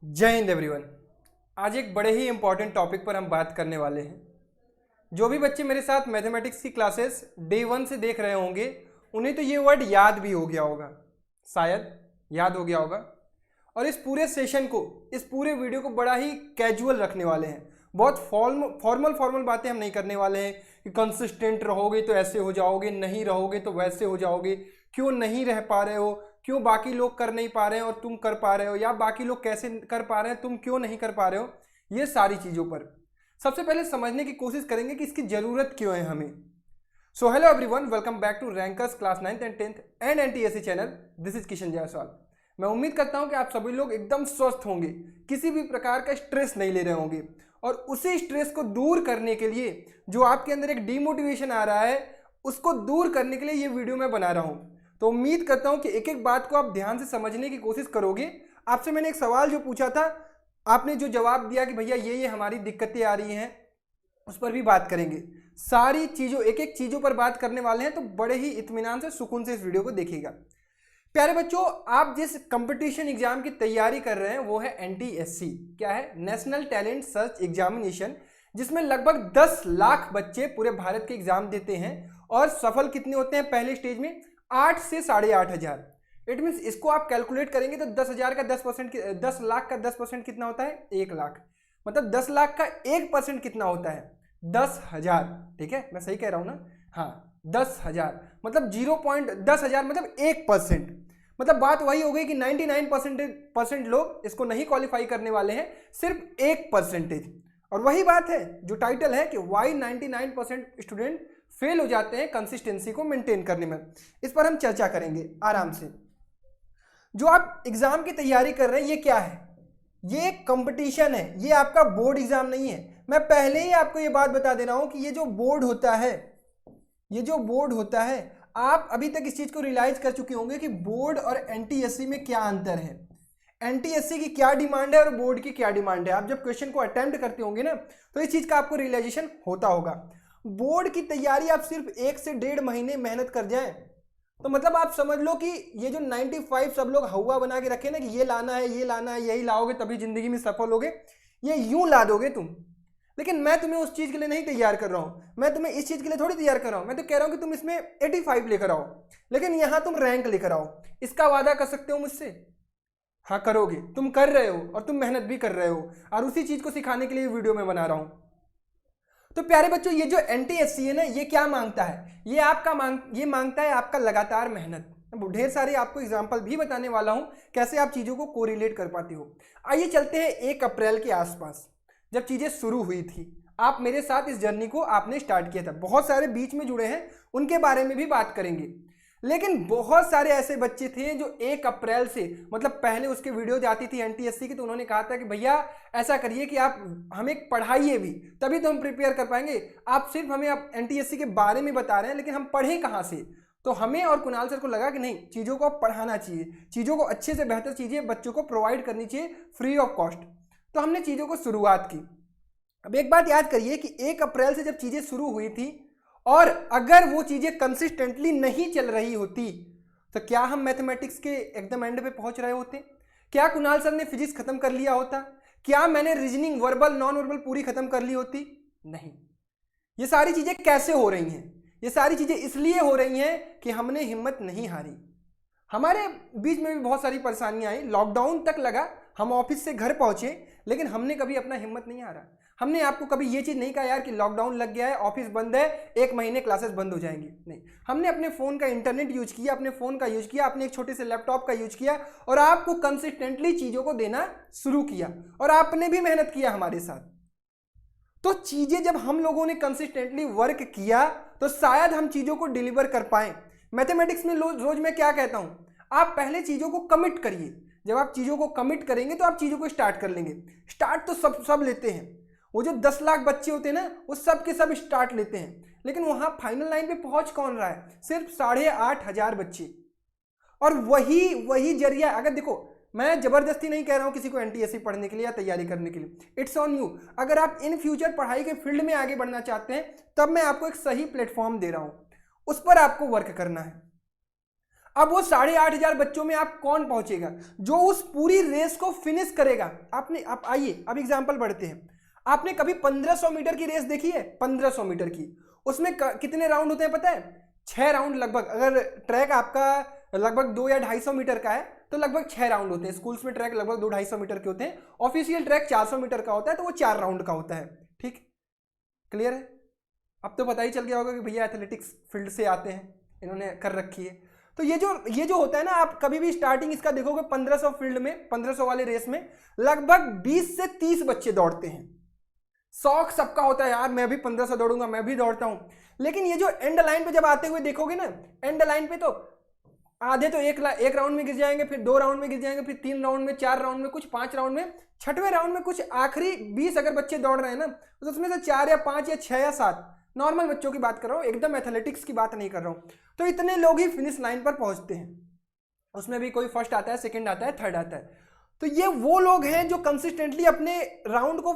जय हिंद एवरीवन। आज एक बड़े ही इंपॉर्टेंट टॉपिक पर हम बात करने वाले हैं। जो भी बच्चे मेरे साथ मैथमेटिक्स की क्लासेस डे 1 से देख रहे होंगे उन्हें तो ये वर्ड याद भी हो गया होगा, शायद याद हो गया होगा। और इस पूरे सेशन को, इस पूरे वीडियो को बड़ा ही कैजुअल रखने वाले हैं। बहुत फॉर्मल बातें हम नहीं करने वाले हैं कि कंसिस्टेंट रहोगे तो ऐसे हो जाओगे, नहीं रहोगे तो वैसे हो जाओगे, क्यों नहीं रह पा रहे हो, क्यों बाकी लोग कर नहीं पा रहे हैं और तुम कर पा रहे हो, या बाकी लोग कैसे कर पा रहे हैं तुम क्यों नहीं कर पा रहे हो। ये सारी चीज़ों पर सबसे पहले समझने की कोशिश करेंगे कि इसकी ज़रूरत क्यों है हमें। So hello everyone, welcome back to rankers class 9th and 10th and NTSC channel. This is Kishan Jaiswal. मैं उम्मीद करता हूं कि आप सभी लोग एकदम स्वस्थ होंगे, किसी भी प्रकार का स्ट्रेस नहीं ले रहे होंगे, और उसी स्ट्रेस को दूर करने के लिए जो आपके अंदर एक डिमोटिवेशन आ रहा है उसको दूर करने के लिए ये वीडियो मैं बना रहा हूँ। तो उम्मीद करता हूँ कि एक एक बात को आप ध्यान से समझने की कोशिश करोगे। आपसे मैंने एक सवाल जो पूछा था, आपने जो जवाब दिया कि भैया ये हमारी दिक्कतें आ रही हैं, उस पर भी बात करेंगे। सारी चीज़ों, एक एक चीज़ों पर बात करने वाले हैं, तो बड़े ही इत्मीनान से, सुकून से इस वीडियो को देखिएगा। प्यारे बच्चों, आप जिस कंपटीशन एग्जाम की तैयारी कर रहे हैं वो है एनटीएससी। क्या है? नेशनल टैलेंट सर्च एग्जामिनेशन, जिसमें लगभग 10 लाख बच्चे पूरे भारत के एग्जाम देते हैं और सफल कितने होते हैं पहले स्टेज में? 8 से 8,500। इट मीन्स इसको आप कैलकुलेट करेंगे तो 10,000 का 10%, 10 लाख का 10% कितना होता है? 1 लाख। मतलब 10 लाख का 1% कितना होता है? 10,000। ठीक है, मैं सही कह रहा हूं ना? हाँ, 10,000 मतलब 10,000 मतलब 1%। मतलब बात वही हो गई कि 99% लोग इसको नहीं क्वालिफाई करने वाले हैं, सिर्फ 1%। और वही बात है जो टाइटल है कि वाई 99% स्टूडेंट फेल हो जाते हैं कंसिस्टेंसी को मेंटेन करने में। इस पर हम चर्चा करेंगे आराम से। जो आप एग्जाम की तैयारी कर रहे हैं ये क्या है? ये एक कंपटीशन है, ये आपका बोर्ड एग्जाम नहीं है। मैं पहले ही आपको ये बात बता दे रहा हूं कि ये जो बोर्ड होता है, ये जो बोर्ड होता है, आप अभी तक इस चीज को रियलाइज कर चुके होंगे कि बोर्ड और एनटीएससी में क्या अंतर है, एनटीएससी की क्या डिमांड है और बोर्ड की क्या डिमांड है। आप जब क्वेश्चन को अटेम्प्ट करते होंगे ना, तो इस चीज का आपको रियलाइजेशन होता होगा। बोर्ड की तैयारी आप सिर्फ 1 से 1.5 महीने मेहनत कर जाएं तो मतलब आप समझ लो कि ये जो 95 सब लोग हवा बना के रखे ना कि ये लाना है, ये लाना है, यही लाओगे तभी जिंदगी में सफल होगे, ये यूं ला दोगे तुम। लेकिन मैं तुम्हें उस चीज के लिए नहीं तैयार कर रहा हूं, मैं तुम्हें इस चीज के लिए थोड़ी तैयार कर रहा हूं। मैं तो कह रहा हूं कि तुम इसमें 85 लेकर आओ, लेकिन यहां तुम रैंक लेकर आओ। इसका वादा कर सकते हो मुझसे? हाँ, करोगे। तुम कर रहे हो और तुम मेहनत भी कर रहे हो, और उसी चीज को सिखाने के लिए वीडियो में बना रहा हूं। तो प्यारे बच्चों, ये जो एनटीएससी है ना, ये क्या मांगता है? ये मांगता है आपका लगातार मेहनत। ढेर सारे आपको एग्जांपल भी बताने वाला हूं कैसे आप चीजों को कोरिलेट कर पाते हो। आइए चलते हैं 1 अप्रैल के आसपास, जब चीजें शुरू हुई थी। आप मेरे साथ इस जर्नी को आपने स्टार्ट किया था। बहुत सारे बीच में जुड़े हैं, उनके बारे में भी बात करेंगे। लेकिन बहुत सारे ऐसे बच्चे थे जो 1 अप्रैल से, मतलब पहले उसके वीडियो जाती थी एनटीएससी की, तो उन्होंने कहा था कि भैया ऐसा करिए कि आप हमें पढ़ाइए भी, तभी तो हम प्रिपेयर कर पाएंगे। आप सिर्फ हमें आप एनटीएससी के बारे में बता रहे हैं, लेकिन हम पढ़ें कहाँ से? तो हमें और कुणाल सर को लगा कि नहीं, चीज़ों को पढ़ाना चाहिए, चीज़ों को अच्छे से बेहतर चीज़ें बच्चों को प्रोवाइड करनी चाहिए फ्री ऑफ कॉस्ट। तो हमने चीज़ों को शुरुआत की। अब एक बात याद करिए कि 1 अप्रैल से जब चीज़ें शुरू हुई थी, और अगर वो चीजें कंसिस्टेंटली नहीं चल रही होती, तो क्या हम मैथमेटिक्स के एकदम एंड पे पहुंच रहे होते? क्या कुणाल सर ने फिजिक्स खत्म कर लिया होता? क्या मैंने रीजनिंग वर्बल नॉन वर्बल पूरी खत्म कर ली होती? नहीं। ये सारी चीजें कैसे हो रही हैं? ये सारी चीजें इसलिए हो रही हैं कि हमने हिम्मत नहीं हारी। हमारे बीच में भी बहुत सारी परेशानियां आई, लॉकडाउन तक लगा, हम ऑफिस से घर पहुंचे, लेकिन हमने कभी अपना हिम्मत नहीं हारा। हमने आपको कभी ये चीज़ नहीं कहा यार कि लॉकडाउन लग गया है, ऑफिस बंद है, 1 महीने क्लासेस बंद हो जाएंगी। नहीं, हमने अपने फ़ोन का इंटरनेट यूज किया, अपने फ़ोन का यूज किया, अपने एक छोटे से लैपटॉप का यूज किया, और आपको कंसिस्टेंटली चीज़ों को देना शुरू किया, और आपने भी मेहनत किया हमारे साथ। तो चीज़ें जब हम लोगों ने कंसिस्टेंटली वर्क किया तो शायद हम चीज़ों को डिलीवर कर पाए। मैथमेटिक्स में रोज मैं क्या कहता हूँ, आप पहले चीज़ों को कमिट करिए। जब आप चीज़ों को कमिट करेंगे तो आप चीज़ों को स्टार्ट कर लेंगे। स्टार्ट तो सब लेते हैं, वो जो 10 लाख बच्चे होते हैं ना, वो सब के सब स्टार्ट लेते हैं, लेकिन वहां फाइनल लाइन पे पहुंच कौन रहा है? सिर्फ 8,500 बच्चे। और वही जरिया, अगर देखो, मैं जबरदस्ती नहीं कह रहा हूं किसी को एनटीएससी पढ़ने के लिए या तैयारी करने के लिए, इट्स ऑन यू। अगर आप इन फ्यूचर पढ़ाई के फील्ड में आगे बढ़ना चाहते हैं, तब मैं आपको एक सही प्लेटफॉर्म दे रहा हूं, उस पर आपको वर्क करना है। अब वो 8,500 बच्चों में आप कौन पहुंचेगा जो उस पूरी रेस को फिनिश करेगा। आप आइए अब एग्जाम्पल बढ़ते हैं। आपने कभी 1500 मीटर की रेस देखी है? 1500 मीटर की, उसमें कितने राउंड होते हैं पता है? 6 राउंड लगभग। अगर ट्रैक आपका लगभग 2 या 250 मीटर का है तो लगभग 6 राउंड होते हैं। स्कूल्स में ट्रैक लगभग 200-250 मीटर के होते हैं। ऑफिशियल ट्रैक 400 मीटर का होता है, तो वो 4 राउंड का होता है। ठीक, क्लियर है? अब तो पता ही चल गया होगा कि भैया एथलेटिक्स फील्ड से आते हैं, इन्होंने कर रखी है। तो ये जो होता है ना, आप कभी भी स्टार्टिंग इसका देखोगे 1500 फील्ड में, 1500 वाले रेस में लगभग 20 से 30 बच्चे दौड़ते हैं। शौक सबका होता है, यार मैं भी 1500 दौड़ूंगा, मैं भी दौड़ता हूं। लेकिन ये जो एंड लाइन पे जब आते हुए देखोगे ना, एंड लाइन पे तो आधे तो एक राउंड में गिर जाएंगे, फिर 2 राउंड में गिर जाएंगे, फिर 3 राउंड में, 4 राउंड में, कुछ 5 राउंड में, 6वें राउंड में कुछ आखिरी 20 अगर बच्चे दौड़ रहे हैं ना, तो उसमें से 4 या 5 या 6 या 7 नॉर्मल बच्चों की बात कर रहा हूँ, एकदम एथलेटिक्स की बात नहीं कर रहा हूँ। तो इतने लोग ही फिनिश लाइन पर पहुंचते हैं। उसमें भी कोई फर्स्ट आता है, सेकंड आता है, थर्ड आता है। तो ये वो लोग हैं जो कंसिस्टेंटली अपने राउंड को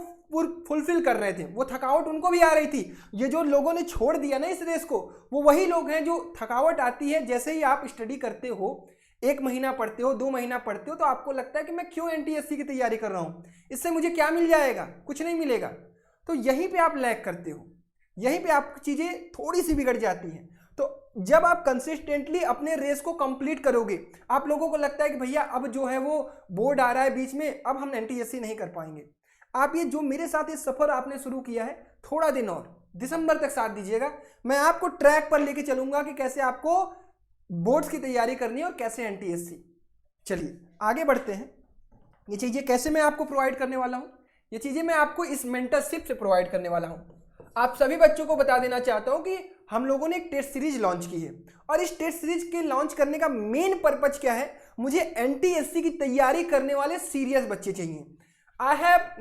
फुलफिल कर रहे थे। वो थकावट उनको भी आ रही थी। ये जो लोगों ने छोड़ दिया ना इस रेस को, वो वही लोग हैं जो थकावट आती है। जैसे ही आप स्टडी करते हो, 1 महीना पढ़ते हो, 2 महीना पढ़ते हो, तो आपको लगता है कि मैं क्यों एनटीएससी की तैयारी कर रहा हूँ, इससे मुझे क्या मिल जाएगा? कुछ नहीं मिलेगा। तो यहीं पे आप लैग करते हो, यहीं पे आप चीजें थोड़ी सी बिगड़ जाती हैं। तो जब आप कंसिस्टेंटली अपने रेस को कंप्लीट करोगे, आप लोगों को लगता है कि भैया अब जो है वो बोर्ड आ रहा है बीच में, अब हम एनटीएससी नहीं कर पाएंगे। आप ये जो मेरे साथ ये सफर आपने शुरू किया है, थोड़ा दिन और दिसंबर तक साथ दीजिएगा। मैं आपको ट्रैक पर लेके चलूंगा कि कैसे आपको बोर्ड्स की तैयारी करनी है और कैसे एनटीएससी। चलिए आगे बढ़ते हैं। ये चीजें कैसे मैं आपको प्रोवाइड करने वाला हूँ, ये चीजें मैं आपको इस मेंटरशिप से प्रोवाइड करने वाला हूँ। आप सभी बच्चों को बता देना चाहता हूं कि हम लोगों ने एक टेस्ट सीरीज लॉन्च की है, और इस टेस्ट सीरीज के लॉन्च करने का मेन पर्पज क्या है? मुझे एनटीएससी की तैयारी करने वाले सीरियस बच्चे चाहिए।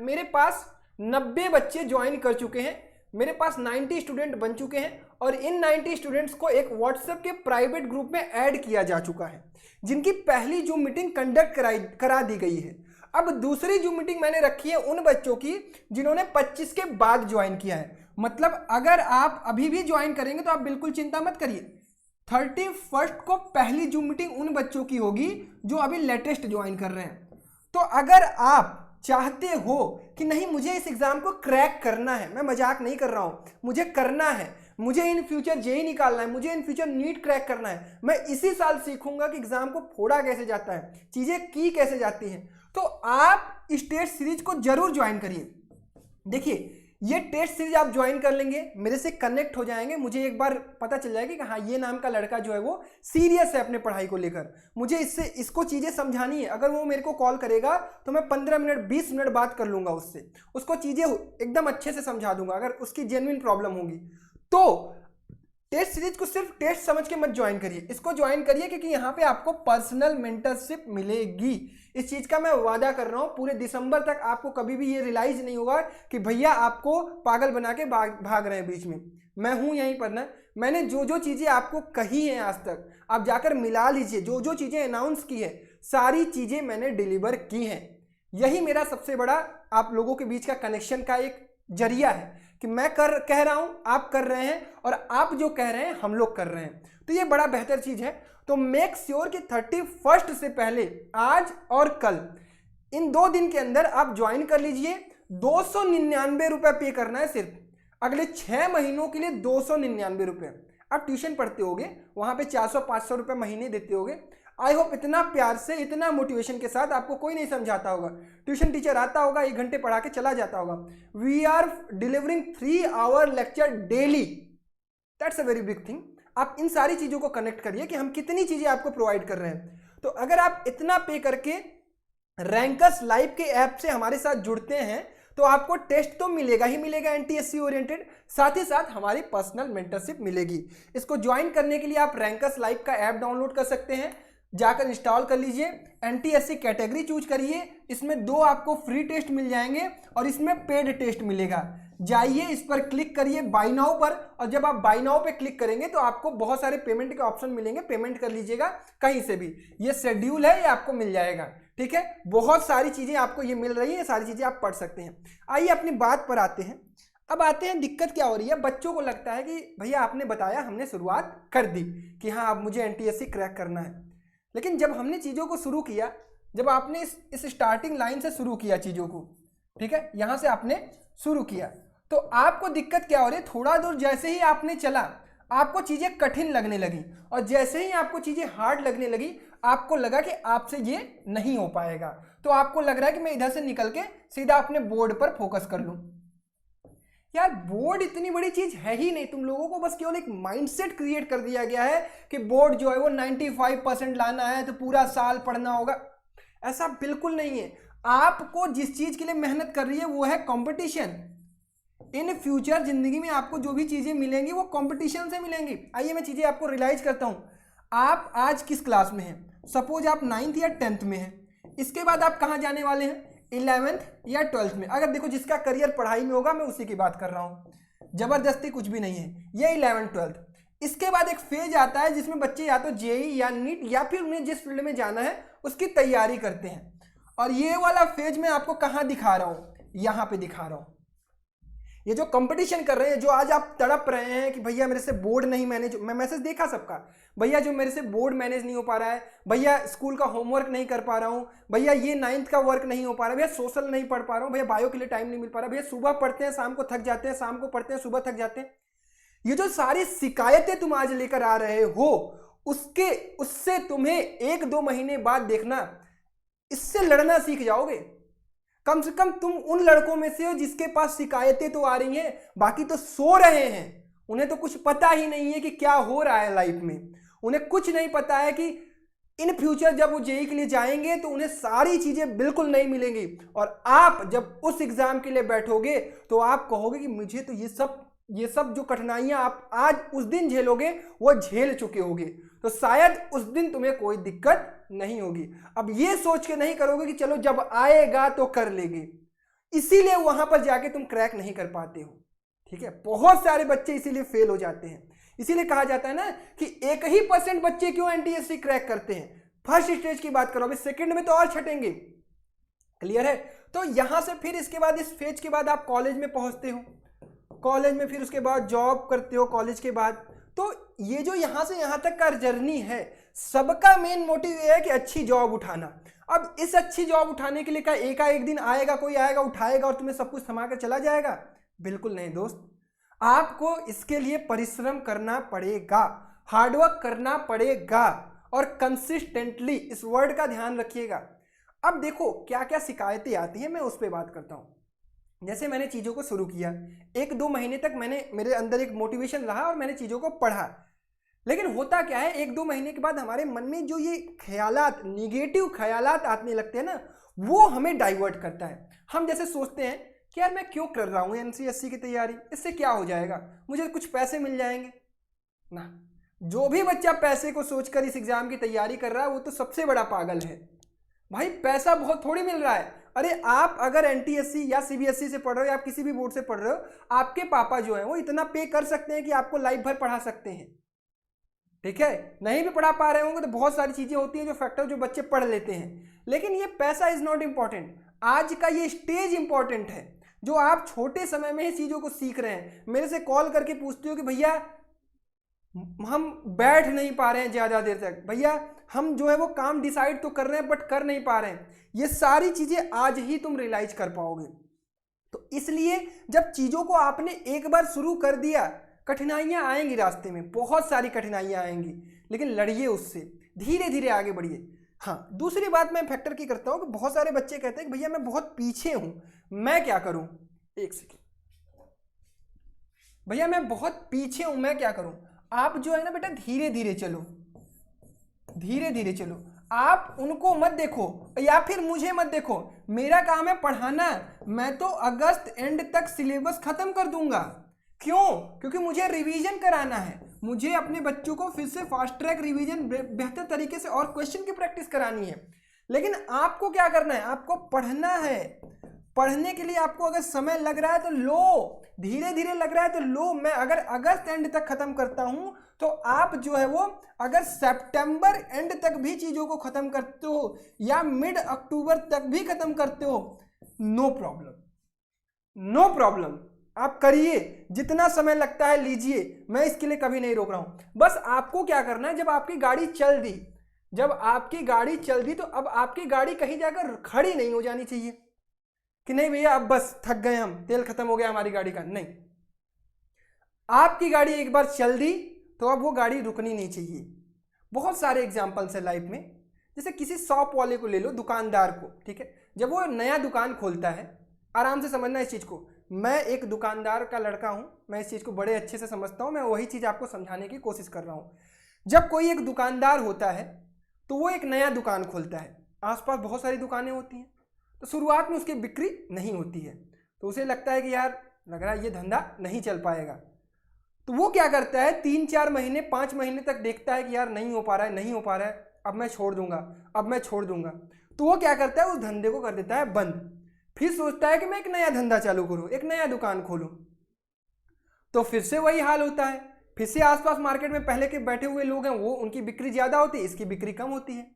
मेरे पास 90 बच्चे ज्वाइन कर चुके हैं, मेरे पास 90 स्टूडेंट बन चुके हैं, और इन 90 स्टूडेंट्स को एक व्हाट्सएप के प्राइवेट ग्रुप में ऐड किया जा चुका है, जिनकी पहली जूम मीटिंग कंडक्ट करा दी गई है। अब दूसरी जूम मीटिंग मैंने रखी है उन बच्चों की जिन्होंने 25 के बाद ज्वाइन किया है। मतलब अगर आप अभी भी ज्वाइन करेंगे तो आप बिल्कुल चिंता मत करिए, 31 को पहली जूम मीटिंग उन बच्चों की होगी जो अभी लेटेस्ट ज्वाइन कर रहे हैं। तो अगर आप चाहते हो कि नहीं मुझे इस एग्जाम को क्रैक करना है, मैं मजाक नहीं कर रहा हूं, मुझे करना है, मुझे इन फ्यूचर जेई निकालना है, मुझे इन फ्यूचर नीट क्रैक करना है, मैं इसी साल सीखूंगा कि एग्जाम को फोड़ा कैसे जाता है, चीजें की कैसे जाती हैं, तो आप इस टेस्ट सीरीज को जरूर ज्वाइन करिए। देखिए ये टेस्ट सीरीज आप ज्वाइन कर लेंगे, मेरे से कनेक्ट हो जाएंगे, मुझे एक बार पता चल जाएगा कि हाँ ये नाम का लड़का जो है वो सीरियस है अपने पढ़ाई को लेकर, मुझे इसको चीजें समझानी है। अगर वो मेरे को कॉल करेगा तो मैं 15 मिनट 20 मिनट बात कर लूंगा उससे, उसको चीजें एकदम अच्छे से समझा दूंगा अगर उसकी जेन्युइन प्रॉब्लम होगी। तो टेस्ट सीरीज को सिर्फ टेस्ट समझ के मत ज्वाइन करिए, इसको ज्वाइन करिए क्योंकि यहाँ पे आपको पर्सनल मेंटरशिप मिलेगी। इस चीज का मैं वादा कर रहा हूँ, पूरे दिसंबर तक आपको कभी भी ये रियलाइज नहीं होगा कि भैया आपको पागल बना के भाग रहे हैं बीच में। मैं हूं यहीं पर ना, मैंने जो जो चीजें आपको कही हैं आज तक आप जाकर मिला लीजिए, जो जो चीजें अनाउंस की है सारी चीजें मैंने डिलीवर की हैं। यही मेरा सबसे बड़ा आप लोगों के बीच का कनेक्शन का एक जरिया है कि मैं कह रहा हूं, आप कर रहे हैं, और आप जो कह रहे हैं हम लोग कर रहे हैं, तो ये बड़ा बेहतर चीज है। तो मेक श्योर कि 31 से पहले आज और कल इन 2 दिन के अंदर आप ज्वाइन कर लीजिए। 299 रुपए पे करना है सिर्फ, अगले 6 महीनों के लिए 299 रुपए। आप ट्यूशन पढ़ते होगे, वहां पे 400-500 रुपए महीने देते होगे। आई होप इतना प्यार से, इतना मोटिवेशन के साथ आपको कोई नहीं समझाता होगा, ट्यूशन टीचर आता होगा 1 घंटे पढ़ा के चला जाता होगा। We are delivering 3 hour lecture daily, that's a very big thing. आप इन सारी चीजों को कनेक्ट करिए कि हम कितनी चीजें आपको प्रोवाइड कर रहे हैं। तो अगर आप इतना पे करके रैंकर्स लाइव के ऐप से हमारे साथ जुड़ते हैं तो आपको टेस्ट तो मिलेगा ही मिलेगा एनटीएससी ओरिएंटेड, साथ ही साथ हमारी पर्सनल मेंटरशिप मिलेगी। इसको ज्वाइन करने के लिए आप रैंकर्स लाइव का ऐप डाउनलोड कर सकते हैं, जाकर इंस्टॉल कर लीजिए, एनटीएससी कैटेगरी चूज करिए, इसमें 2 आपको फ्री टेस्ट मिल जाएंगे और इसमें पेड टेस्ट मिलेगा। जाइए इस पर क्लिक करिए बाय नाउ पर, और जब आप बाय नाउ पे क्लिक करेंगे तो आपको बहुत सारे पेमेंट के ऑप्शन मिलेंगे, पेमेंट कर लीजिएगा कहीं से भी, ये शेड्यूल है, ये आपको मिल जाएगा। ठीक है, बहुत सारी चीजें आपको ये मिल रही है, सारी चीजें आप पढ़ सकते हैं। आइए अपनी बात पर आते हैं। अब आते हैं दिक्कत क्या हो रही है। बच्चों को लगता है कि भैया आपने बताया, हमने शुरुआत कर दी कि हाँ अब मुझे एनटीएससी क्रैक करना है, लेकिन जब हमने चीज़ों को शुरू किया, जब आपने इस स्टार्टिंग लाइन से शुरू किया चीज़ों को, ठीक है, यहाँ से आपने शुरू किया, तो आपको दिक्कत क्या हो रही है, थोड़ा दूर जैसे ही आपने चला आपको चीज़ें कठिन लगने लगी, और जैसे ही आपको चीज़ें हार्ड लगने लगी आपको लगा कि आपसे ये नहीं हो पाएगा, तो आपको लग रहा है कि मैं इधर से निकल के सीधा अपने बोर्ड पर फोकस कर लूँ। यार बोर्ड इतनी बड़ी चीज है ही नहीं, तुम लोगों को बस केवल एक माइंडसेट क्रिएट कर दिया गया है कि बोर्ड जो है वो 95% लाना है तो पूरा साल पढ़ना होगा। ऐसा बिल्कुल नहीं है। आपको जिस चीज के लिए मेहनत कर रही है वो है कंपटीशन। इन फ्यूचर जिंदगी में आपको जो भी चीजें मिलेंगी वो कंपटीशन से मिलेंगी। आइए मैं चीजें आपको रियलाइज करता हूं। आप आज किस क्लास में हैं? सपोज आप 9th या 10th में हैं, इसके बाद आप कहाँ जाने वाले हैं? 11th या 12th में। अगर देखो जिसका करियर पढ़ाई में होगा मैं उसी की बात कर रहा हूँ, जबरदस्ती कुछ भी नहीं है। ये 11th 12th, इसके बाद एक फेज आता है जिसमें बच्चे या तो जेई या नीट या फिर उन्हें जिस फील्ड में जाना है उसकी तैयारी करते हैं। और ये वाला फेज मैं आपको कहाँ दिखा रहा हूँ? यहाँ पे दिखा रहा हूँ। ये जो कंपटीशन कर रहे हैं, जो आज आप तड़प रहे हैं कि भैया मेरे से बोर्ड नहीं मैनेज, मैं मैसेज देखा सबका, भैया जो मेरे से बोर्ड मैनेज नहीं हो पा रहा है, भैया स्कूल का होमवर्क नहीं कर पा रहा हूँ, भैया ये 9th का वर्क नहीं हो पा रहा है, भैया सोशल नहीं पढ़ पा रहा हूँ, भैया बायो के लिए टाइम नहीं मिल पा रहा, भैया सुबह पढ़ते हैं शाम को थक जाते हैं, शाम को पढ़ते हैं सुबह थक जाते हैं। ये जो सारी शिकायतें तुम आज लेकर आ रहे हो उससे तुम्हें 1-2 महीने बाद देखना, इससे लड़ना सीख जाओगे। कम से कम तुम उन लड़कों में से हो जिसके पास शिकायतें तो आ रही हैं, बाकी तो सो रहे हैं। उन्हें तो कुछ पता ही नहीं है कि क्या हो रहा है लाइफ में। उन्हें कुछ नहीं पता है कि इन फ्यूचर जब वो जेई के लिए जाएंगे तो उन्हें सारी चीजें बिल्कुल नहीं मिलेंगी। और आप जब उस एग्जाम के लिए बैठोगे तो आप कहोगे कि मुझे तो ये सब जो कठिनाइयां आप आज उस दिन झेलोगे वो झेल चुके होगे, तो शायद उस दिन तुम्हें कोई दिक्कत नहीं होगी। अब ये सोच के नहीं करोगे कि चलो जब आएगा तो कर लेंगे, इसीलिए वहां पर जाके तुम क्रैक नहीं कर पाते हो। ठीक है, बहुत सारे बच्चे इसीलिए फेल हो जाते हैं। इसीलिए कहा जाता है ना कि 1% बच्चे क्यों एनटीएससी क्रैक करते हैं। फर्स्ट स्टेज की बात करो, अभी सेकंड में तो और छटेंगे। क्लियर है? तो यहां से फिर इसके बाद इस फेज के बाद आप कॉलेज में पहुंचते हो, कॉलेज में फिर उसके बाद जॉब करते हो कॉलेज के बाद। तो ये जो यहां से यहां तक का जर्नी है, सबका मेन मोटिव ये है कि अच्छी जॉब उठाना। अब इस अच्छी जॉब उठाने के लिए क्या एक दिन आएगा, कोई आएगा उठाएगा और तुम्हें सब कुछ थमा कर चला जाएगा? बिल्कुल नहीं दोस्त, आपको इसके लिए परिश्रम करना पड़ेगा, हार्डवर्क करना पड़ेगा और कंसिस्टेंटली। इस वर्ड का ध्यान रखिएगा। अब देखो क्या क्या शिकायतें आती हैं, मैं उस पर बात करता हूँ। जैसे मैंने चीज़ों को शुरू किया, 1-2 महीने तक मेरे अंदर एक मोटिवेशन रहा और मैंने चीज़ों को पढ़ा। लेकिन होता क्या है, 1-2 महीने के बाद हमारे मन में जो ये ख्यालात, निगेटिव ख्यालात आने लगते हैं ना, वो हमें डाइवर्ट करता है। हम जैसे सोचते हैं कि यार मैं क्यों कर रहा हूँ एनसीएससी की तैयारी, इससे क्या हो जाएगा, मुझे कुछ पैसे मिल जाएंगे ना। जो भी बच्चा पैसे को सोचकर इस एग्जाम की तैयारी कर रहा है वो तो सबसे बड़ा पागल है। भाई पैसा बहुत थोड़ी मिल रहा है। अरे आप अगर एनटीएससी या सीबीएसई से पढ़ रहे हो या आप किसी भी बोर्ड से पढ़ रहे हो, आपके पापा जो है वो इतना पे कर सकते हैं कि आपको लाइफ भर पढ़ा सकते हैं। ठीक है, नहीं भी पढ़ा पा रहे होंगे तो बहुत सारी चीजें होती हैं जो फैक्टर जो बच्चे पढ़ लेते हैं, लेकिन ये पैसा इज नॉट इम्पॉर्टेंट। आज का ये स्टेज इंपॉर्टेंट है, जो आप छोटे समय में ही चीजों को सीख रहे हैं। मेरे से कॉल करके पूछते हो कि भैया हम बैठ नहीं पा रहे हैं ज्यादा देर तक, भैया हम जो है वो काम डिसाइड तो कर रहे हैं बट कर नहीं पा रहे हैं। ये सारी चीजें आज ही तुम रियलाइज कर पाओगे। तो इसलिए जब चीजों को आपने एक बार शुरू कर दिया, कठिनाइयां आएंगी रास्ते में, बहुत सारी कठिनाइयां आएंगी, लेकिन लड़िए उससे, धीरे धीरे आगे बढ़िए। हाँ, दूसरी बात मैं फैक्टर की करता हूं कि बहुत सारे बच्चे कहते हैं कि भैया मैं बहुत पीछे हूं, मैं क्या करूं। एक सेकेंड, भैया मैं बहुत पीछे हूं, मैं क्या करूं। आप जो है ना बेटा धीरे धीरे चलो, धीरे धीरे चलो। आप उनको मत देखो या फिर मुझे मत देखो, मेरा काम है पढ़ाना। मैं तो अगस्त एंड तक सिलेबस खत्म कर दूंगा। क्यों? क्योंकि मुझे रिवीजन कराना है, मुझे अपने बच्चों को फिर से फास्ट ट्रैक रिवीजन बेहतर तरीके से और क्वेश्चन की प्रैक्टिस करानी है। लेकिन आपको क्या करना है, आपको पढ़ना है। पढ़ने के लिए आपको अगर समय लग रहा है तो लो, धीरे धीरे लग रहा है तो लो। मैं अगर अगस्त एंड तक खत्म करता हूं तो आप जो है वो अगर सितंबर एंड तक भी चीजों को खत्म करते हो या मिड अक्टूबर तक भी खत्म करते हो, नो प्रॉब्लम, नो प्रॉब्लम। आप करिए, जितना समय लगता है लीजिए, मैं इसके लिए कभी नहीं रोक रहा हूं। बस आपको क्या करना है, जब आपकी गाड़ी चल दी, जब आपकी गाड़ी चल दी तो अब आपकी गाड़ी कहीं जाकर खड़ी नहीं हो जानी चाहिए कि नहीं भैया अब बस थक गए हम, तेल खत्म हो गया हमारी गाड़ी का। नहीं, आपकी गाड़ी एक बार चल दी तो अब वो गाड़ी रुकनी नहीं चाहिए। बहुत सारे एग्जाम्पल्स है लाइफ में। जैसे किसी शॉप वाले को ले लो, दुकानदार को, ठीक है, जब वो नया दुकान खोलता है, आराम से समझना इस चीज़ को, मैं एक दुकानदार का लड़का हूं, मैं इस चीज़ को बड़े अच्छे से समझता हूं, मैं वही चीज़ आपको समझाने की कोशिश कर रहा हूं। जब कोई एक दुकानदार होता है तो वो एक नया दुकान खोलता है, आसपास बहुत सारी दुकानें होती हैं, तो शुरुआत में उसकी बिक्री नहीं होती है, तो उसे लगता है कि यार लग रहा है ये धंधा नहीं चल पाएगा। तो वो क्या करता है, 3-4 महीने 5 महीने तक देखता है कि यार नहीं हो पा रहा है, नहीं हो पा रहा है, अब मैं छोड़ दूंगा, अब मैं छोड़ दूंगा। तो वो क्या करता है, उस धंधे को कर देता है बंद। फिर सोचता है कि मैं एक नया धंधा चालू करूं, एक नया दुकान खोलूं। तो फिर से वही हाल होता है, फिर से आसपास मार्केट में पहले के बैठे हुए लोग हैं, वो उनकी बिक्री ज्यादा होती है, इसकी बिक्री कम होती है।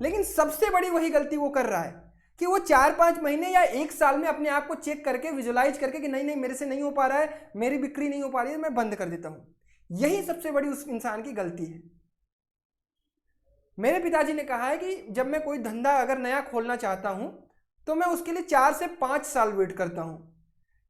लेकिन सबसे बड़ी वही गलती वो कर रहा है कि वो 4-5 महीने या 1 साल में अपने आप को चेक करके, विजुलाइज करके कि नहीं नहीं मेरे से नहीं हो पा रहा है, मेरी बिक्री नहीं हो पा रही है, मैं बंद कर देता हूं। यही सबसे बड़ी उस इंसान की गलती है। मेरे पिताजी ने कहा है कि जब मैं कोई धंधा अगर नया खोलना चाहता हूं तो मैं उसके लिए 4 से 5 साल वेट करता हूं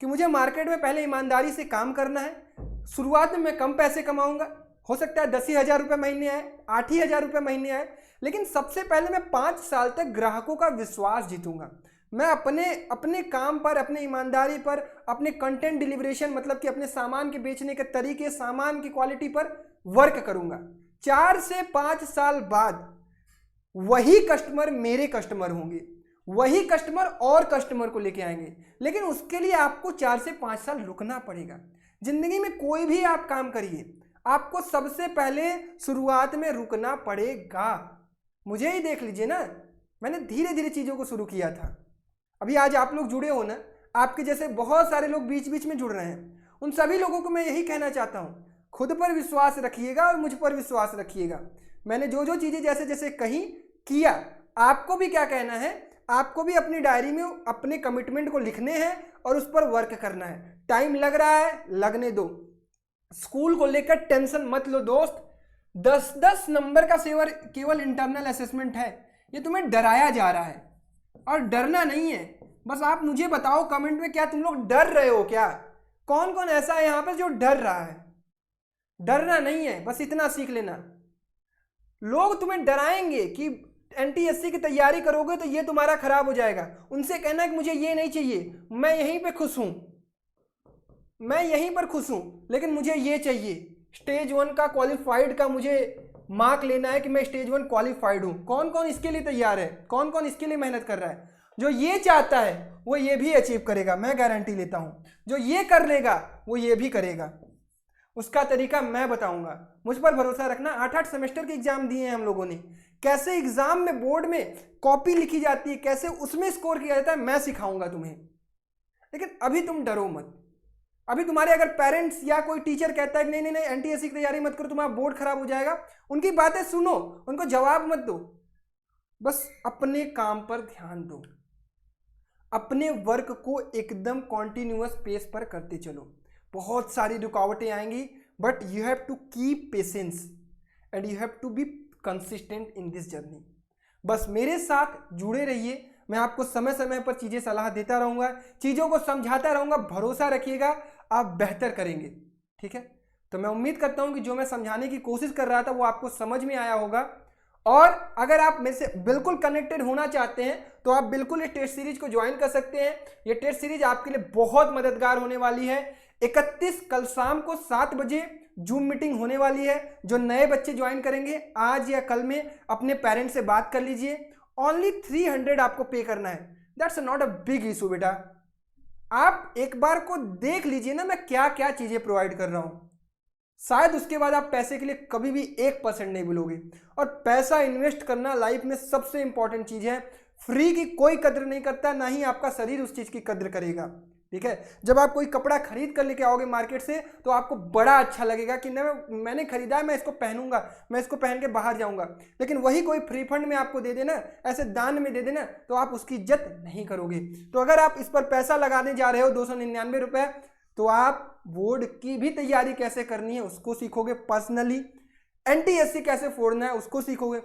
कि मुझे मार्केट में पहले ईमानदारी से काम करना है। शुरुआत में मैं कम पैसे कमाऊंगा, हो सकता है 10 ही हज़ार रुपये महीने आए, 8 ही हज़ार रुपये महीने आए, लेकिन सबसे पहले मैं 5 साल तक ग्राहकों का विश्वास जीतूंगा। मैं अपने काम पर, अपने ईमानदारी पर, अपने कंटेंट डिलीवरेशन मतलब कि अपने सामान के बेचने के तरीके, सामान की क्वालिटी पर वर्क करूंगा। 4 से 5 साल बाद वही कस्टमर मेरे कस्टमर होंगे, वही कस्टमर और कस्टमर को लेके आएंगे, लेकिन उसके लिए आपको 4 से 5 साल रुकना पड़ेगा। जिंदगी में कोई भी आप काम करिए, आपको सबसे पहले शुरुआत में रुकना पड़ेगा। मुझे ही देख लीजिए ना, मैंने धीरे धीरे चीज़ों को शुरू किया था। अभी आज आप लोग जुड़े हो ना, आपके जैसे बहुत सारे लोग बीच बीच में जुड़ रहे हैं। उन सभी लोगों को मैं यही कहना चाहता हूँ, खुद पर विश्वास रखिएगा और मुझ पर विश्वास रखिएगा। मैंने जो जो चीज़ें जैसे जैसे कही किया, आपको भी क्या कहना है, आपको भी अपनी डायरी में अपने कमिटमेंट को लिखने हैं और उस पर वर्क करना है। टाइम लग रहा है, लगने दो। स्कूल को लेकर टेंशन मत लो दोस्त। 10-10 नंबर का केवल इंटरनल असेसमेंट है, ये तुम्हें डराया जा रहा है और डरना नहीं है। बस आप मुझे बताओ कमेंट में, क्या तुम लोग डर रहे हो? क्या कौन कौन ऐसा है यहाँ पे जो डर रहा है? डरना नहीं है, बस इतना सीख लेना। लोग तुम्हें डराएंगे कि NTSC की तैयारी करोगे तो ये तुम्हारा खराब हो जाएगा। उनसे कहना कि मुझे ये नहीं चाहिए, मैं यहीं पे खुश हूं, मैं यहीं पर खुश हूं, लेकिन मुझे ये चाहिए, स्टेज 1 का क्वालिफाइड का मुझे मार्क लेना है कि मैं स्टेज 1 क्वालिफाइड हूं। कौन कौन इसके लिए तैयार है? कौन कौन इसके लिए मेहनत कर रहा है? जो ये चाहता है वो ये भी अचीव करेगा, मैं गारंटी लेता हूं। जो ये कर लेगा वो ये भी करेगा। उसका तरीका मैं बताऊंगा, मुझ पर भरोसा रखना। 8-8 सेमेस्टर के एग्जाम दिए हैं हम लोगों ने, कैसे एग्जाम में बोर्ड में कॉपी लिखी जाती है, कैसे उसमें स्कोर किया जाता है, मैं सिखाऊंगा तुम्हें। लेकिन अभी तुम डरो मत। अभी तुम्हारे अगर पेरेंट्स या कोई टीचर कहता है कि नहीं नहीं नहीं NTSC की तैयारी मत करो, तुम्हारा बोर्ड खराब हो जाएगा, उनकी बातें सुनो, उनको जवाब मत दो। बस अपने काम पर ध्यान दो, अपने वर्क को एकदम कॉन्टिन्यूअस पेस पर करते चलो। बहुत सारी रुकावटें आएंगी, but you have to keep patience and you have to be consistent in this journey. बस मेरे साथ जुड़े रहिए, मैं आपको समय समय पर चीज़ें सलाह देता रहूँगा, चीज़ों को समझाता रहूँगा। भरोसा रखिएगा, आप बेहतर करेंगे। ठीक है, तो मैं उम्मीद करता हूँ कि जो मैं समझाने की कोशिश कर रहा था वो आपको समझ में आया होगा। और अगर आप मेरे से बिल्कुल कनेक्टेड होना चाहते हैं तो आप बिल्कुल ये टेस्ट सीरीज को ज्वाइन कर सकते हैं। ये टेस्ट सीरीज आपके लिए बहुत मददगार होने वाली है। 31 कल शाम को 7 बजे जूम मीटिंग होने वाली है। जो नए बच्चे ज्वाइन करेंगे आज या कल में अपने पेरेंट्स से बात कर लीजिए। ओनली 300 आपको पे करना है। That's not a big issue बेटा। आप एक बार को देख लीजिए ना मैं क्या क्या चीजें प्रोवाइड कर रहा हूं, शायद उसके बाद आप पैसे के लिए कभी भी 1% नहीं भूलोगे। और पैसा इन्वेस्ट करना लाइफ में सबसे इंपॉर्टेंट चीज है। फ्री की कोई कद्र नहीं करता, ना ही आपका शरीर उस चीज की कद्र करेगा। ठीक है, जब आप कोई कपड़ा खरीद कर लेके आओगे मार्केट से तो आपको बड़ा अच्छा लगेगा कि ना मैंने खरीदा है, मैं इसको पहनूंगा, मैं इसको पहन के बाहर जाऊंगा। लेकिन वही कोई फ्री फंड में आपको दे देना, ऐसे दान में दे देना, तो आप उसकी इज्जत नहीं करोगे। तो अगर आप इस पर पैसा लगाने जा रहे हो 299 रुपए, तो आप बोर्ड की भी तैयारी कैसे करनी है उसको सीखोगे पर्सनली, NTSC कैसे फोड़ना है उसको सीखोगे,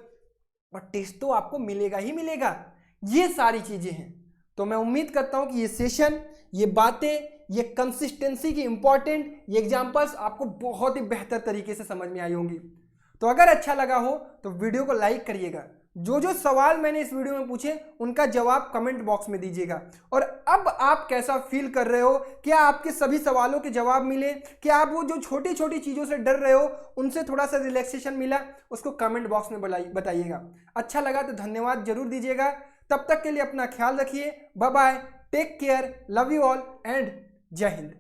और टेस्ट तो आपको मिलेगा ही मिलेगा। ये सारी चीजें हैं। तो मैं उम्मीद करता हूं कि ये सेशन, ये बातें, ये कंसिस्टेंसी की इंपॉर्टेंट, ये एग्जांपल्स आपको बहुत ही बेहतर तरीके से समझ में आई होंगी। तो अगर अच्छा लगा हो तो वीडियो को लाइक करिएगा। जो जो सवाल मैंने इस वीडियो में पूछे उनका जवाब कमेंट बॉक्स में दीजिएगा। और अब आप कैसा फील कर रहे हो, क्या आपके सभी सवालों के जवाब मिले, क्या आप वो जो छोटी छोटी चीज़ों से डर रहे हो उनसे थोड़ा सा रिलैक्सेशन मिला, उसको कमेंट बॉक्स में बताइएगा। अच्छा लगा तो धन्यवाद जरूर दीजिएगा। तब तक के लिए अपना ख्याल रखिए। Bye bye, take care, love you all and जय हिंद।